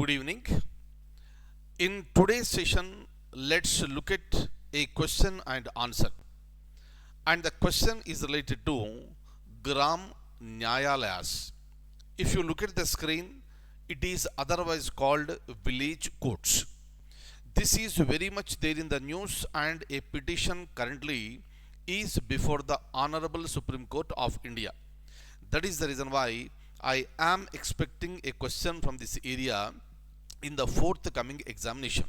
Good evening. In today's session, let's look at a question and answer. And the question is related to Gram NYAYALAYAS. If you look at the screen, it is otherwise called village courts. This is very much there in the news, and a petition currently is before the Honorable Supreme Court of India. That is the reason why I am expecting a question from this area in the forthcoming examination.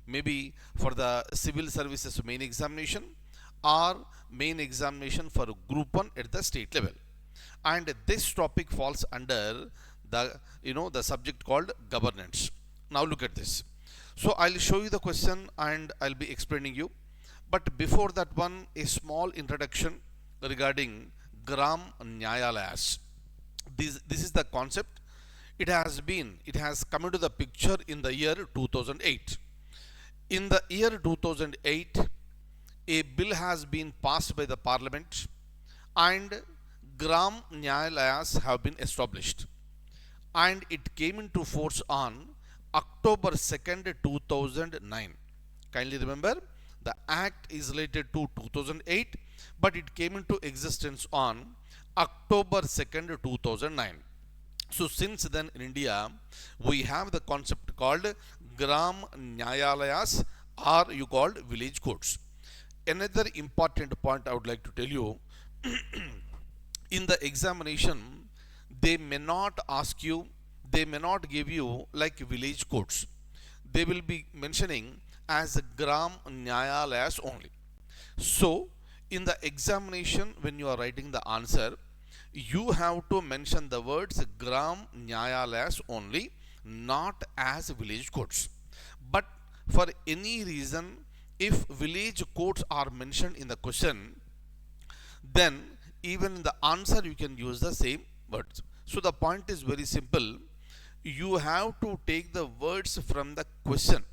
Maybe for the civil services main examination or main examination for group 1 at the state level. And this topic falls under the subject called governance. Now look at this. So I'll show you the question and I'll be explaining you. But before that one, a small introduction regarding Gram NYAYALAYAS. This is the concept. It has come into the picture in the year 2008. In the year 2008, a bill has been passed by the parliament and Gram NYAYALAYAS have been established. And it came into force on October 2nd, 2009. Kindly remember, the act is related to 2008, but it came into existence on October 2nd, 2009. So since then in India, we have the concept called Gram NYAYALAYAS, or you called village courts. Another important point I would like to tell you, in the examination, they may not ask you, they may not give you like village courts. They will be mentioning as Gram NYAYALAYAS only. So in the examination, when you are writing the answer, you have to mention the words Gram NYAYALAYAS only, not as village courts. But for any reason, if village courts are mentioned in the question, then even in the answer you can use the same words. So the point is very simple. You have to take the words from the question.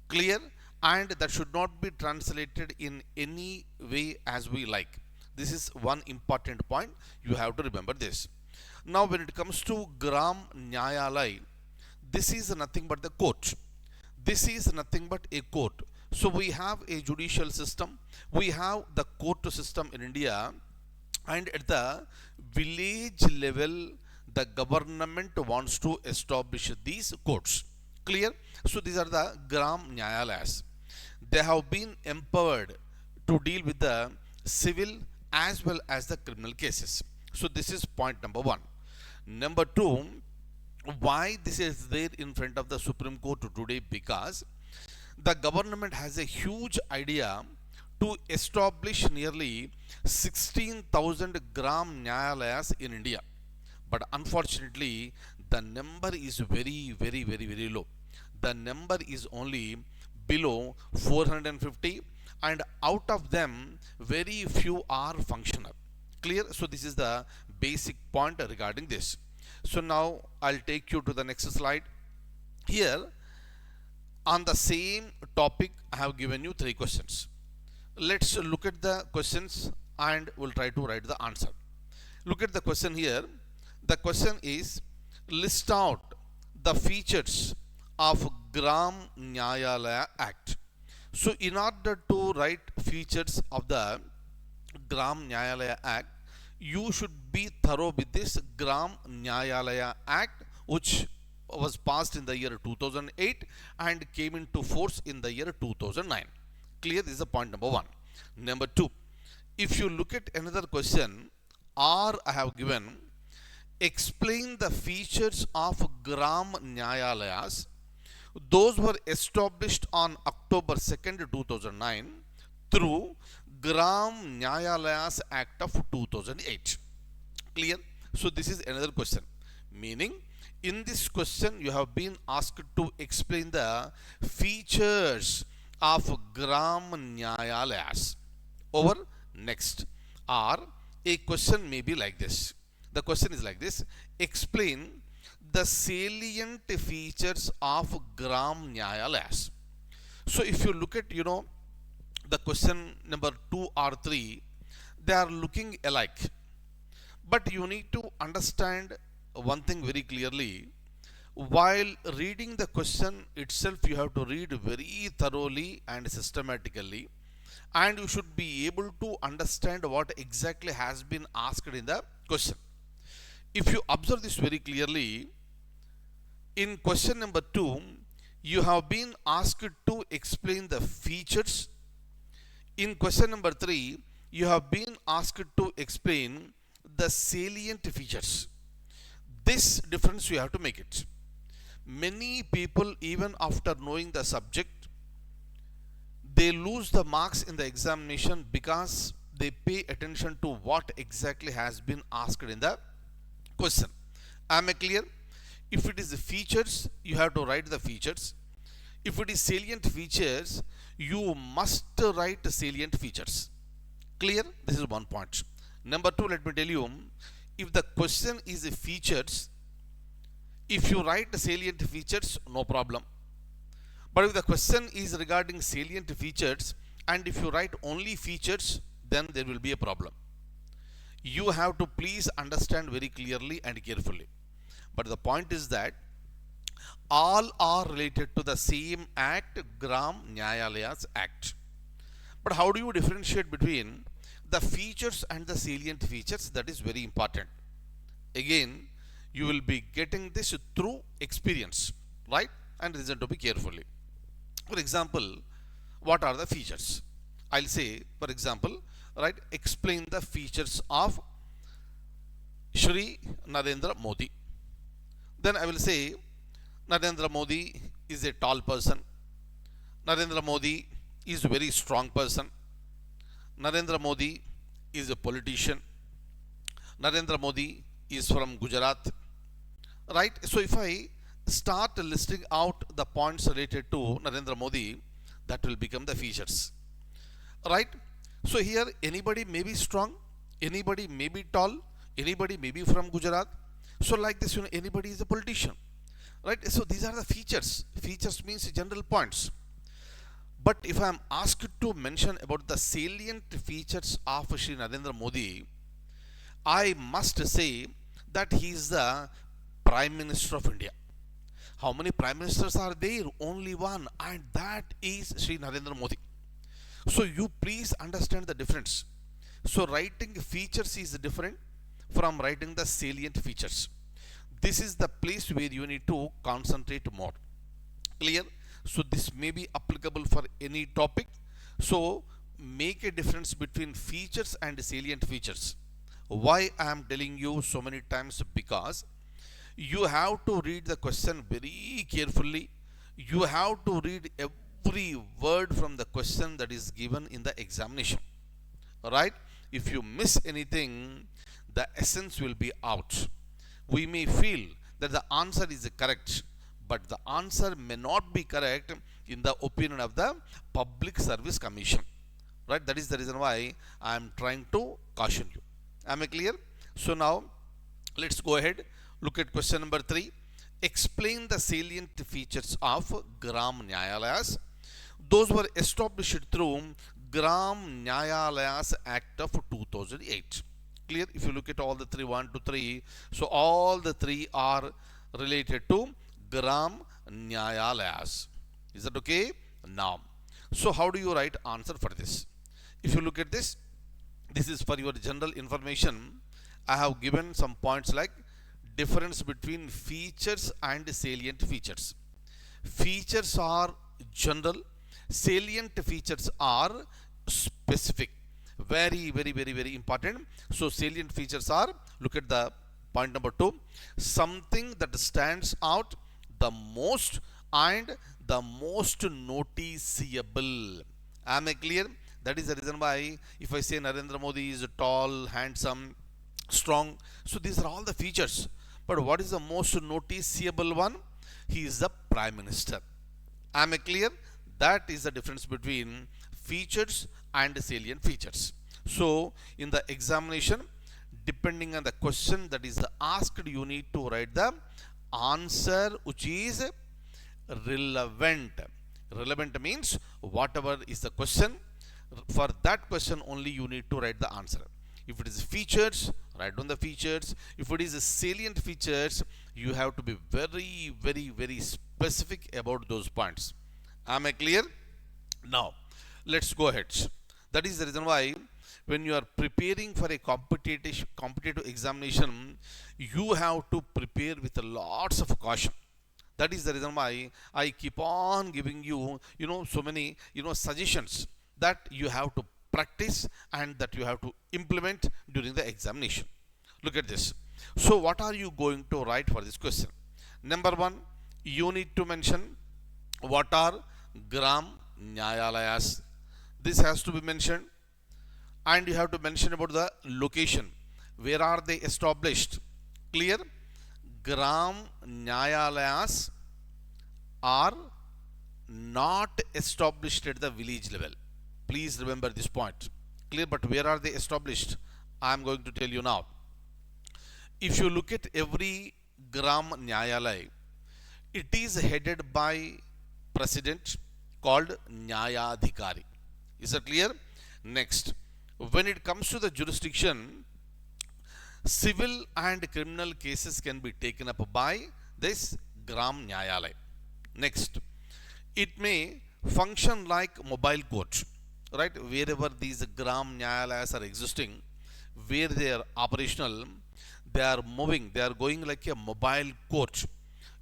Clear? And that should not be translated in any way as we like. This is one important point. You have to remember this. Now when it comes to Gram NYAYALAY, this is nothing but the court. This is nothing but a court. So we have a judicial system. We have the court system in India. And at the village level, the government wants to establish these courts. Clear? So these are the Gram NYAYALAYAS. They have been empowered to deal with the civil as well as the criminal cases. So this is point number one. Number two, why this is there in front of the Supreme Court today? Because the government has a huge idea to establish nearly 16,000 Gram NYAYALAYAS in India. But unfortunately, the number is very low. The number is only below 450, and out of them, very few are functional. Clear? So this is the basic point regarding this. So now I'll take you to the next slide. Here, on the same topic, I have given you 3 questions. Let's look at the questions and we'll try to write the answer. Look at the question here. The question is, list out the features of Gram NYAYALAYA Act. So in order to write features of the Gram NYAYALAYA Act, you should be thorough with this Gram NYAYALAYA Act, which was passed in the year 2008 and came into force in the year 2009. Clear? This is the point number 1. Number 2, if you look at another question, or I have given, explain the features of Gram NYAYALAYAS. Those were established on October 2nd, 2009 through Gram NYAYALAYAS Act of 2008. Clear? So this is another question. Meaning, in this question, you have been asked to explain the features of Gram NYAYALAYAS. Over. Next. Or a question may be like this. The question is like this. Explain the salient features of Gram NYAYALAYAS. So if you look at, the question number 2 or 3, they are looking alike. But you need to understand one thing very clearly. While reading the question itself, you have to read very thoroughly and systematically, and you should be able to understand what exactly has been asked in the question. If you observe this very clearly, in question number 2, you have been asked to explain the features. In question number 3, you have been asked to explain the salient features. This difference you have to make it. Many people, even after knowing the subject, they lose the marks in the examination because they pay attention to what exactly has been asked in the question. Am I clear? If it is the features, you have to write the features. If it is salient features, you must write the salient features. Clear? This is one point. Number 2, let me tell you, if the question is the features, if you write the salient features, no problem. But if the question is regarding salient features and if you write only features, then there will be a problem. You have to please understand very clearly and carefully. But the point is that all are related to the same act, Gram NYAYALAYAS Act. But how do you differentiate between the features and the salient features? That is very important. Again, you will be getting this through experience, right? And listen to me carefully. For example, what are the features? I'll say, for example, right, explain the features of Shri Narendra Modi. Then I will say, Narendra Modi is a tall person. Narendra Modi is a very strong person. Narendra Modi is a politician. Narendra Modi is from Gujarat. Right? So if I start listing out the points related to Narendra Modi, that will become the features. Right? So here anybody may be strong, anybody may be tall, anybody may be from Gujarat. So like this, anybody is a politician. Right? So these are the features. Features means general points. But if I am asked to mention about the salient features of Shri Narendra Modi, I must say that he is the Prime Minister of India. How many Prime Ministers are there? Only one, and that is Shri Narendra Modi. So you please understand the difference. So writing features is different from writing the salient features. This is the place where you need to concentrate more. Clear? So this may be applicable for any topic. So make a difference between features and salient features. Why I am telling you so many times? Because you have to read the question very carefully. You have to read every word from the question that is given in the examination. Right? If you miss anything, the essence will be out. We may feel that the answer is correct, but the answer may not be correct in the opinion of the Public Service Commission. Right? That is the reason why I am trying to caution you. Am I clear? So now let's go ahead. Look at question number 3. Explain the salient features of Gram NYAYALAYAS. Those were established through Gram NYAYALAYAS Act of 2008. Clear? If you look at all the 3, 1 to 3, so all the 3 are related to Gram NYAYALAYAS. Is that okay? Now, so how do you write answer for this? If you look at this, this is for your general information. I have given some points like difference between features and salient features. Features are general, salient features are specific. Very, very, very, very important. So salient features are, look at the point number 2, something that stands out the most and the most noticeable. Am I clear? That is the reason why if I say Narendra Modi is tall, handsome, strong, so these are all the features. But what is the most noticeable one? He is the Prime Minister. Am I clear? That is the difference between features and salient features. So in the examination, depending on the question that is asked, you need to write the answer which is relevant. Relevant means whatever is the question, for that question only you need to write the answer. If it is features, write down the features. If it is a salient features, you have to be very specific about those points. Am I clear? Now let's go ahead. That is the reason why when you are preparing for a competitive examination, you have to prepare with lots of caution. That is the reason why I keep on giving you, so many, suggestions that you have to practice and that you have to implement during the examination. Look at this. So what are you going to write for this question? Number one, you need to mention what are Gram Nyayalayas. This has to be mentioned, and you have to mention about the location. Where are they established? Clear? Gram Nyayalayas are not established at the village level. Please remember this point. Clear? But where are they established? I am going to tell you now. If you look at every Gram Nyayalaya, it is headed by president called Nyayadhikari. Is that clear? Next, when it comes to the jurisdiction, civil and criminal cases can be taken up by this Gram Nyayalaya. Next, it may function like mobile court, right? Wherever these Gram Nyayalayas are existing, where they are operational, they are moving, they are going like a mobile court.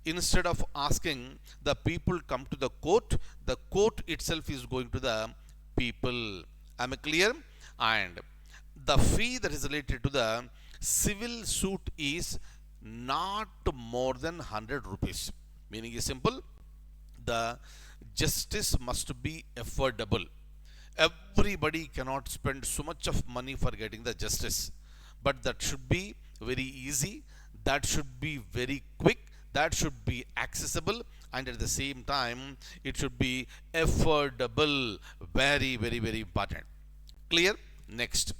Instead of asking the people come to the court itself is going to the people. Am I clear? And the fee that is related to the civil suit is not more than 100 rupees. Meaning is simple, the justice must be affordable. Everybody cannot spend so much of money for getting the justice, but that should be very easy, that should be very quick, that should be accessible, and at the same time it should be affordable. Very important. Clear? Next,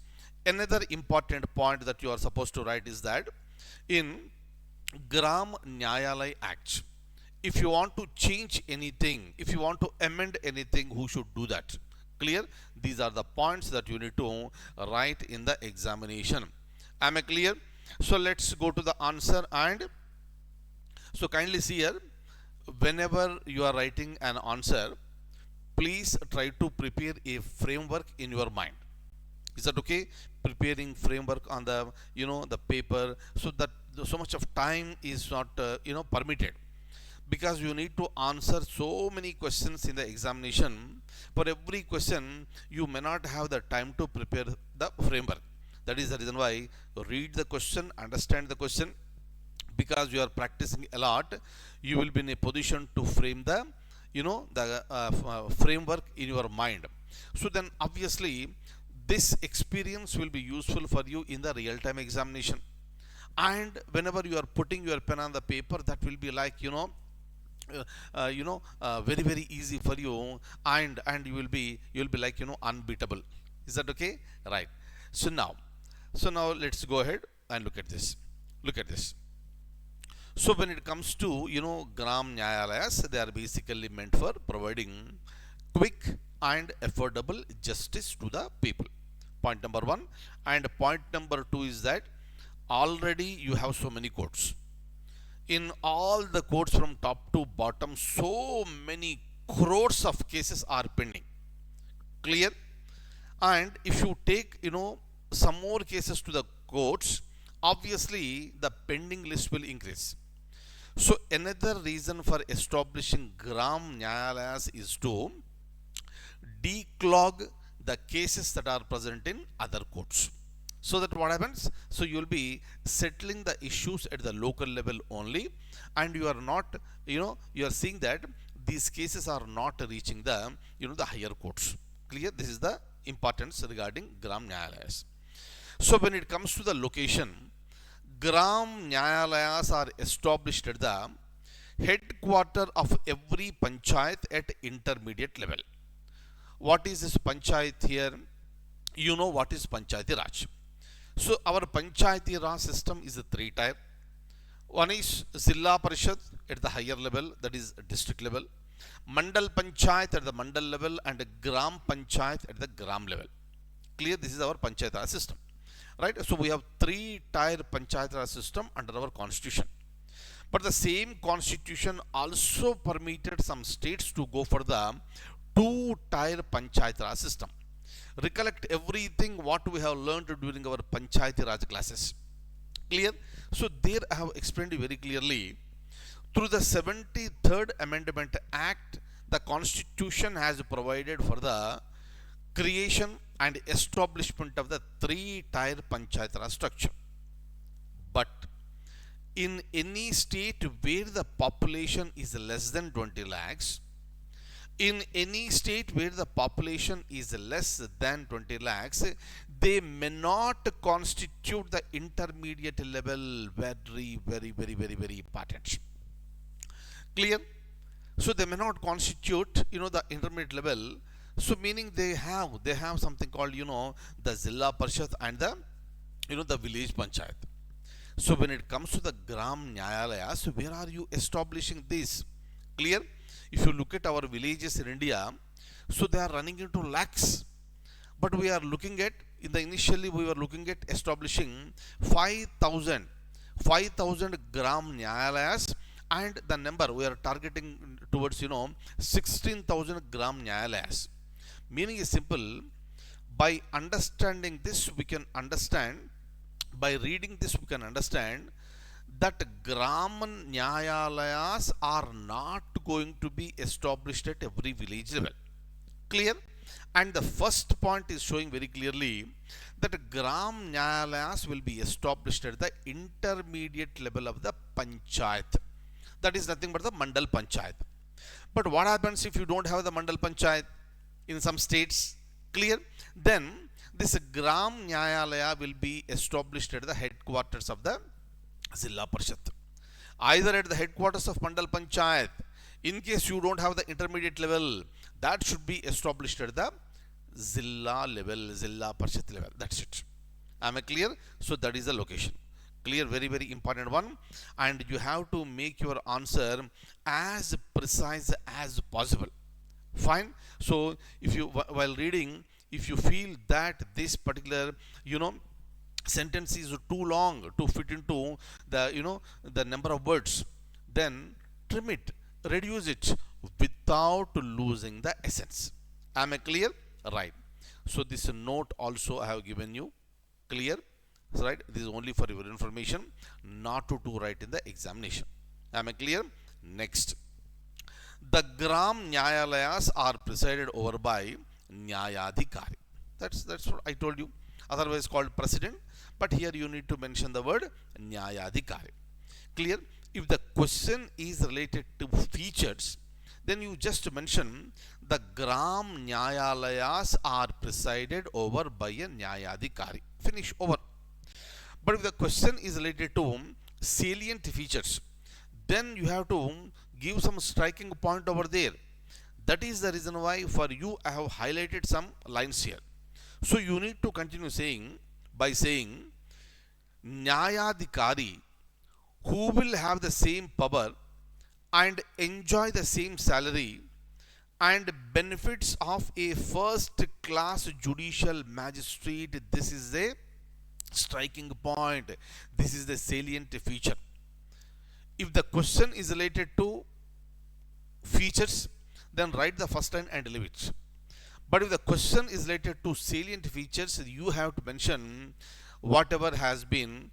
another important point that you are supposed to write is that in Gram Nyayalaya Act, if you want to change anything, if you want to amend anything, who should do that? Clear? These are the points that you need to write in the examination. Am I clear? So let's go to the answer. And so kindly see here, whenever you are writing an answer, please try to prepare a framework in your mind. Is that okay? Preparing framework on the the paper, so that so much of time is not permitted, because you need to answer so many questions in the examination. For every question you may not have the time to prepare the framework. That is the reason why read the question, understand the question. Because you are practicing a lot, you will be in a position to frame the framework in your mind. So then obviously this experience will be useful for you in the real time examination. And whenever you are putting your pen on the paper, that will be like very easy for you, and you will be like unbeatable. Is that okay? Right. So now let's go ahead and look at this. So when it comes to Gram Nyayalayas, they are basically meant for providing quick and affordable justice to the people. Point number one. And point number two is that already you have so many courts. In all the courts from top to bottom, so many crores of cases are pending. Clear? And if you take some more cases to the courts, obviously the pending list will increase. So another reason for establishing Gram Nyayalayas is to declog the cases that are present in other courts. So that what happens? So you will be settling the issues at the local level only, and you are not, you are seeing that these cases are not reaching the, the higher courts. Clear? This is the importance regarding Gram Nyayalayas. So when it comes to the location, Gram Nyayalayas are established at the headquarter of every panchayat at intermediate level. What is this panchayat here? You know what is Panchayati Raj. So our Panchayati Raj system is a three tier. One is Zilla Parishad at the higher level, that is district level, Mandal Panchayat at the Mandal level, and Gram Panchayat at the Gram level. Clear? This is our Panchayati Raj system. right? So we have three-tier Panchayat Raj system under our constitution. But the same constitution also permitted some states to go for the two-tier Panchayat Raj system. Recollect everything what we have learned during our Panchayat Raj classes. Clear? So there I have explained very clearly. Through the 73rd Amendment Act, the Constitution has provided for the creation and establishment of the three-tier Panchayat Raj structure. But in any state where the population is less than 20 lakhs, in any state where the population is less than 20 lakhs, they may not constitute the intermediate level. Very important. Clear? So they may not constitute, the intermediate level. So meaning they have something called, the Zilla Parishad and the village Panchayat. So when it comes to the Gram Nyayalayas, where are you establishing this? Clear? If you look at our villages in India, so they are running into lakhs. But we are looking at, initially we were looking at establishing 5,000 Gram Nyayalayas, and the number we are targeting towards, 16,000 Gram Nyayalayas. Meaning is simple. By understanding this, we can understand, by reading this, we can understand that Gram Nyayalayas are not going to be established at every village level. Clear? And the first point is showing very clearly that Gram Nyayalayas will be established at the intermediate level of the Panchayat. That is nothing but the Mandal Panchayat. But what happens if you don't have the Mandal Panchayat in some states? Clear? Then this Gram Nyayalaya will be established at the headquarters of the Zilla Parishad. Either at the headquarters of Mandal Panchayat. In case you don't have the intermediate level, that should be established at the Zilla level, Zilla Parishad level. That's it. Am I clear? So that is the location. Clear? Very important one. And you have to make your answer as precise as possible. Fine. So if you, while reading, if you feel that this particular, sentence is too long to fit into the, the number of words, then trim it, reduce it without losing the essence. Am I clear? Right. So this note also I have given you. Clear? Right. This is only for your information, not to write in the examination. Am I clear? Next. The Gram Nyayalayas are presided over by Nyayadhikari. That's what I told you. Otherwise called president. But here you need to mention the word Nyayadhikari. Clear? If the question is related to features, then you just mention the Gram Nyayalayas are presided over by a Nyayadhikari. Finish, over. But if the question is related to salient features, then you have to give some striking point over there. That is the reason why for you I have highlighted some lines here. So you need to continue saying by saying Nyayadhikari, who will have the same power and enjoy the same salary and benefits of a first class judicial magistrate. This is a striking point. This is the salient feature. If the question is related to features, then write the first line and leave it. But if the question is related to salient features, you have to mention whatever has been,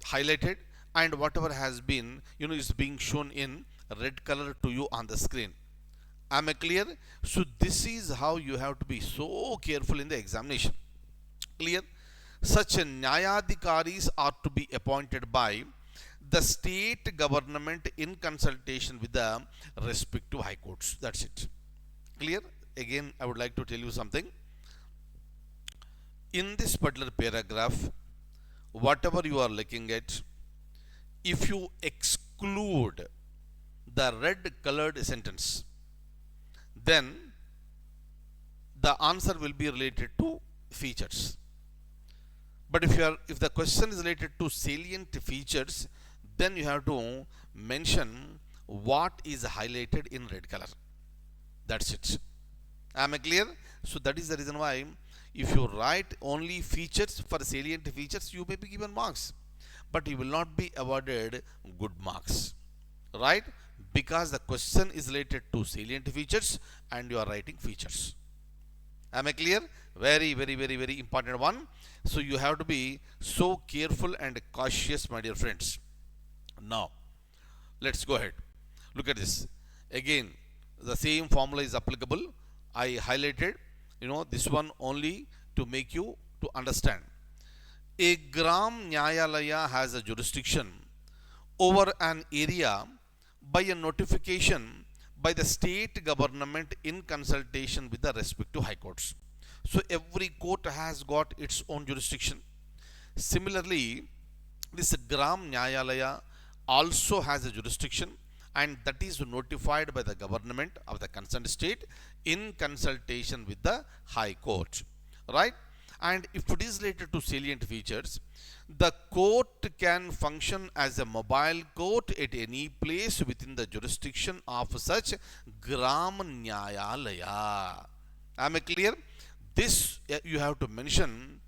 highlighted, and whatever has been, is being shown in red color to you on the screen. Am I clear? So this is how you have to be so careful in the examination. Clear? Such Nyayadhikaris are to be appointed by the state government in consultation with the respective high courts. That's it. Clear? Again, I would like to tell you something. In this particular paragraph, whatever you are looking at, if you exclude the red colored sentence, then the answer will be related to features. But if the question is related to salient features, then you have to mention what is highlighted in red color. That's it. Am I clear? So that is the reason why if you write only features for salient features, you may be given marks, but you will not be awarded good marks, right? Because the question is related to salient features and you are writing features. Am I clear? Very, very, very, very important one. So you have to be so careful and cautious, my dear friends. Now, let's go ahead. Look at this. Again, the same formula is applicable. I highlighted, this one only to make you to understand. A Gram Nyayalaya has a jurisdiction over an area by a notification by the state government in consultation with the respective high courts. So every court has got its own jurisdiction. Similarly, this Gram Nyayalaya also has a jurisdiction, and that is notified by the government of the concerned state in consultation with the high court, right? And if it is related to salient features, the court can function as a mobile court at any place within the jurisdiction of such Gram Nyayalaya. Am I clear? This you have to mention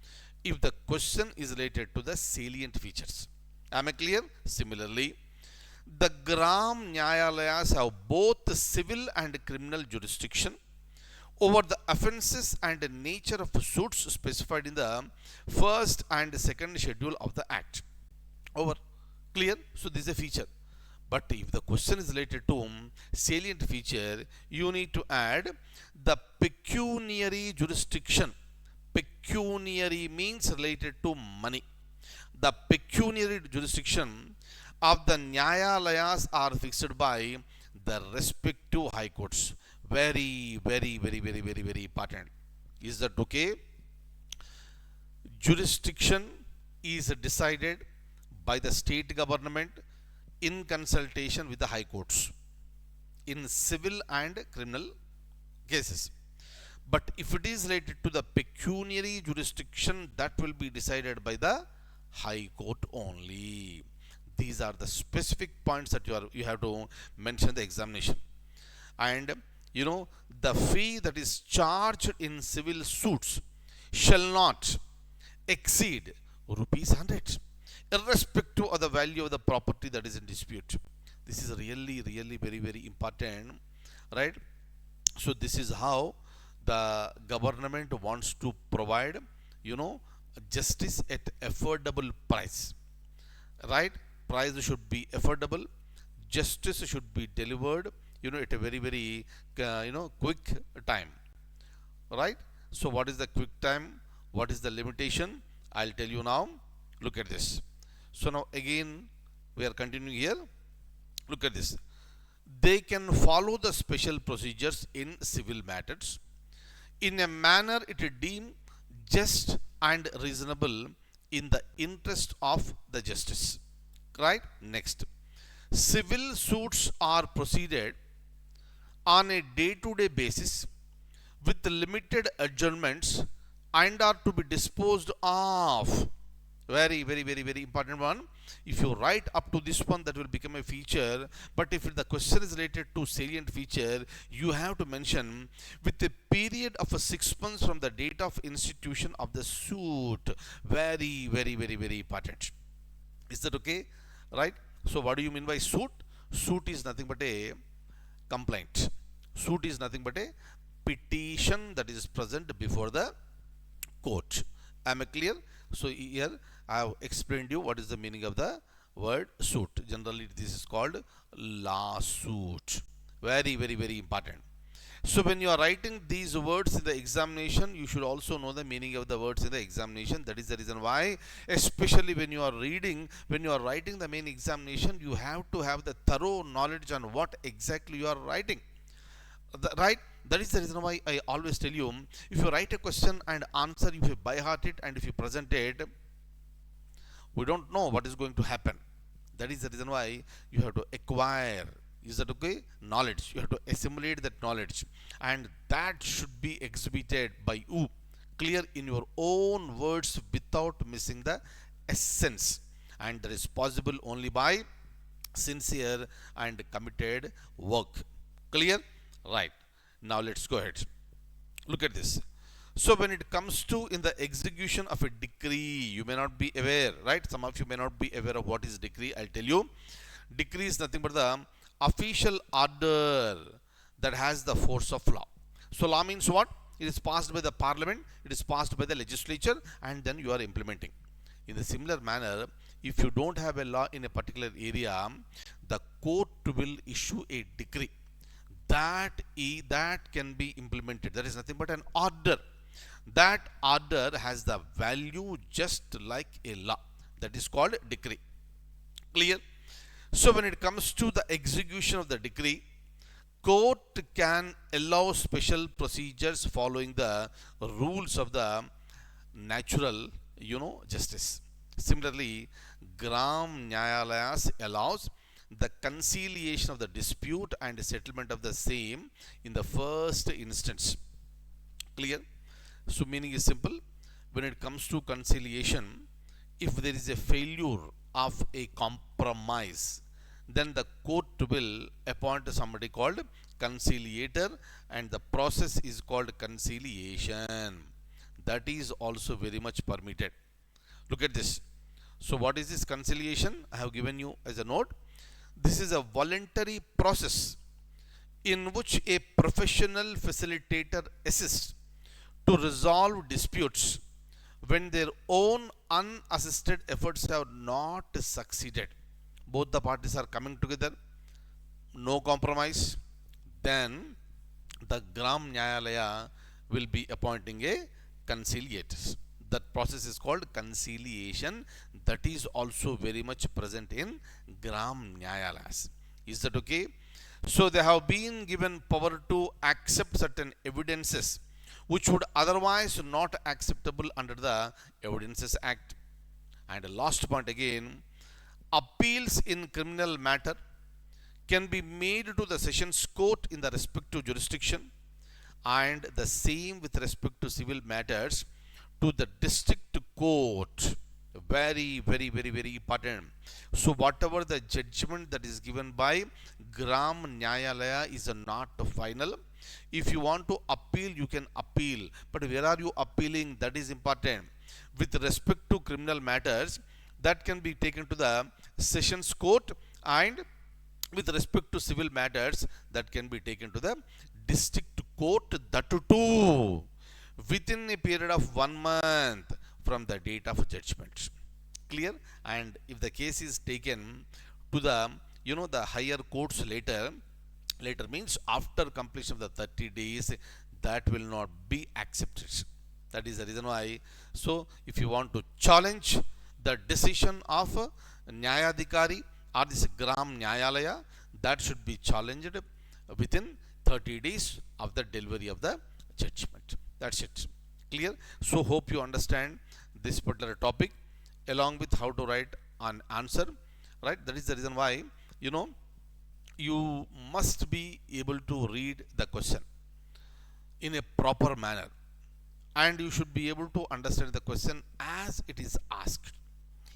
if the question is related to the salient features. Am I clear? Similarly, the Gram Nyayalayas have both civil and criminal jurisdiction over the offences and nature of suits specified in the first and second schedule of the Act. Over. Clear? So this is a feature. But if the question is related to salient feature, you need to add the pecuniary jurisdiction. Pecuniary means related to money. The pecuniary jurisdiction of the Nyayalayas are fixed by the respective high courts. Very, very, very, very, very, very important. Is that okay? Jurisdiction is decided by the state government in consultation with the high courts in civil and criminal cases. But if it is related to the pecuniary jurisdiction, that will be decided by the high court only. These are the specific points that you have to mention in the examination. And the fee that is charged in civil suits shall not exceed rupees 100, irrespective of the value of the property that is in dispute. This is really, really very, very important, right? So this is how the government wants to provide, justice at affordable price, right? Price should be affordable. Justice should be delivered, at a very, very, quick time, right? So what is the quick time? What is the limitation? I'll tell you now. Look at this. So now again, we are continuing here. Look at this. They can follow the special procedures in civil matters in a manner it is deemed just and reasonable in the interest of the justice. Right? Next. Civil suits are proceeded on a day-to-day basis with limited adjournments and are to be disposed of. Very, very, very, very important one. If you write up to this one, that will become a feature. But if the question is related to salient feature, you have to mention with a period of 6 months from the date of institution of the suit. Very, very, very, very important. Is that okay? Right? So what do you mean by suit? Suit is nothing but a complaint. Suit is nothing but a petition that is present before the court. Am I clear? So here I have explained you what is the meaning of the word suit. Generally this is called lawsuit. Very, very, very important. So when you are writing these words in the examination, you should also know the meaning of the words in the examination. That is the reason why, especially when you are reading, when you are writing the main examination, you have to have the thorough knowledge on what exactly you are writing. Right? That is the reason why I always tell you, if you write a question and answer, if you by heart it and if you present it, we don't know what is going to happen. That is the reason why you have to acquire, is that okay? Knowledge. You have to assimilate that knowledge, and that should be exhibited by you, clear in your own words without missing the essence. And that is possible only by sincere and committed work. Clear? Right. Now let's go ahead. Look at this. So when it comes to in the execution of a decree, you may not be aware, right? Some of you may not be aware of what is decree. I'll tell you. Decree is nothing but the official order that has the force of law. So law means what? It is passed by the parliament, it is passed by the legislature, and then you are implementing. In a similar manner, if you don't have a law in a particular area, the court will issue a decree that can be implemented. That is nothing but an order. That order has the value just like a law. That is called decree. Clear? So when it comes to the execution of the decree, court can allow special procedures following the rules of the natural, justice. Similarly, Gram Nyayalayas allows the conciliation of the dispute and settlement of the same in the first instance. Clear? So meaning is simple. When it comes to conciliation, if there is a failure of a compromise, then the court will appoint somebody called conciliator, and the process is called conciliation. That is also very much permitted. Look at this. So what is this conciliation? I have given you as a note. This is a voluntary process in which a professional facilitator assists to resolve disputes when their own unassisted efforts have not succeeded. Both the parties are coming together, no compromise, then the Gram Nyayalaya will be appointing a conciliator. That process is called conciliation. That is also very much present in Gram Nyayalayas. Is that okay? So they have been given power to accept certain evidences which would otherwise not acceptable under the Evidences Act. And last point again, appeals in criminal matter can be made to the sessions court in the respective jurisdiction, and the same with respect to civil matters to the district court. Very, very, very, very important. So whatever the judgment that is given by Gram Nyayalaya is not final. If you want to appeal, you can appeal. But where are you appealing? That is important. With respect to criminal matters, that can be taken to the sessions court, and with respect to civil matters, that can be taken to the district court, that too within a period of 1 month from the date of judgment. Clear? And if the case is taken to the the higher courts later means after completion of the 30 days, that will not be accepted. That is the reason why. So if you want to challenge the decision of Nyayadhikari or this Gram Nyayalaya, that should be challenged within 30 days of the delivery of the judgment. That's it. Clear? So hope you understand this particular topic along with how to write an answer. Right? That is the reason why you must be able to read the question in a proper manner, and you should be able to understand the question as it is asked.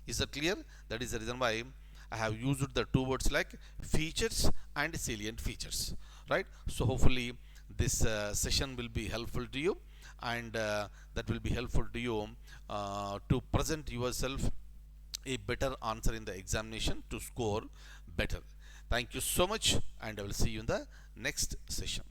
Is that clear? That is the reason why I have used the two words like features and salient features. Right? So hopefully this session will be helpful to you, and that will be helpful to you to present yourself a better answer in the examination to score better. Thank you so much, and I will see you in the next session.